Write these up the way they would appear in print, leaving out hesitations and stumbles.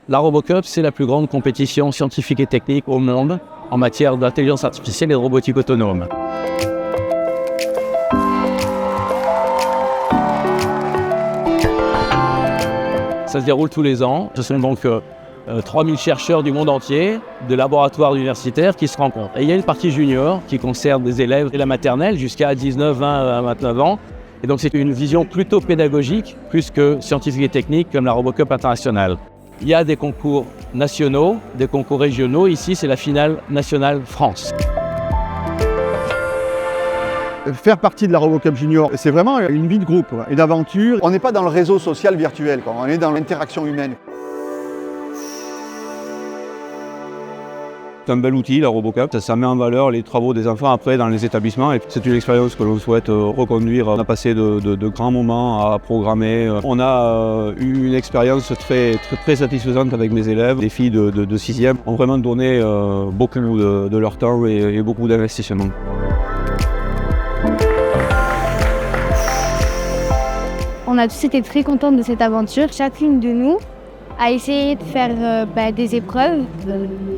La RoboCup, c'est la plus grande compétition scientifique et technique au monde en matière d'intelligence artificielle et de robotique autonome. Ça se déroule tous les ans. Ce sont donc 3000 chercheurs du monde entier, de laboratoires universitaires qui se rencontrent. Et il y a une partie junior qui concerne des élèves de la maternelle jusqu'à 19, 20, 29 ans. Et donc c'est une vision plutôt pédagogique, plus que scientifique et technique comme la RoboCup internationale. Il y a des concours nationaux, des concours régionaux. Ici, c'est la finale nationale France. Faire partie de la RoboCup Junior, c'est vraiment une vie de groupe, une aventure. On n'est pas dans le réseau social virtuel, on est dans l'interaction humaine. C'est un bel outil, la RoboCup. Ça met en valeur les travaux des enfants après dans les établissements. Et c'est une expérience que l'on souhaite reconduire. On a passé de grands moments à programmer. On a eu une expérience très satisfaisante avec mes élèves. Les filles de 6e ont vraiment donné beaucoup de leur temps et beaucoup d'investissement. On a tous été très contents de cette aventure. Chacune de nous a essayé de faire des épreuves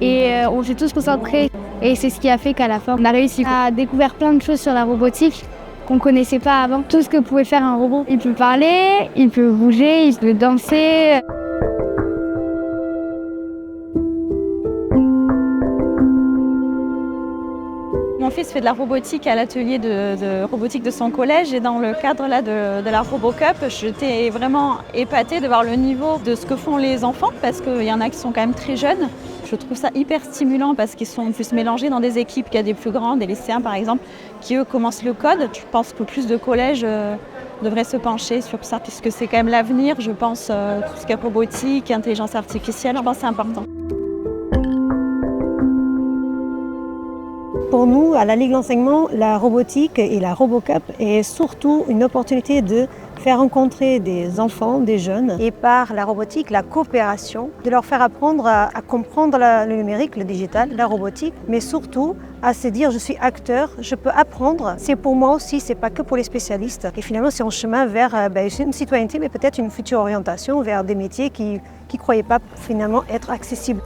et on s'est tous concentrés. Et c'est ce qui a fait qu'à la fin, on a réussi à découvrir plein de choses sur la robotique qu'on ne connaissait pas avant. Tout ce que pouvait faire un robot. Il peut parler, il peut bouger, il peut danser. Mon fils fait de la robotique à l'atelier de robotique de son collège et dans le cadre là, de la RoboCup, j'étais vraiment épatée de voir le niveau de ce que font les enfants parce qu'il y en a qui sont quand même très jeunes. Je trouve ça hyper stimulant parce qu'ils sont plus mélangés dans des équipes. Il y a des plus grands, des lycéens par exemple, qui eux commencent le code. Je pense que plus de collèges devraient se pencher sur ça puisque c'est quand même l'avenir, je pense, tout ce qui est robotique, intelligence artificielle, je pense que c'est important. Pour nous, à la Ligue d'enseignement, la robotique et la RoboCup est surtout une opportunité de faire rencontrer des enfants, des jeunes, et par la robotique, la coopération, de leur faire apprendre à comprendre le numérique, le digital, la robotique, mais surtout à se dire je suis acteur, je peux apprendre, c'est pour moi aussi, c'est pas que pour les spécialistes. Et finalement, c'est un chemin vers une citoyenneté, mais peut-être une future orientation vers des métiers qui ne croyaient pas finalement être accessibles.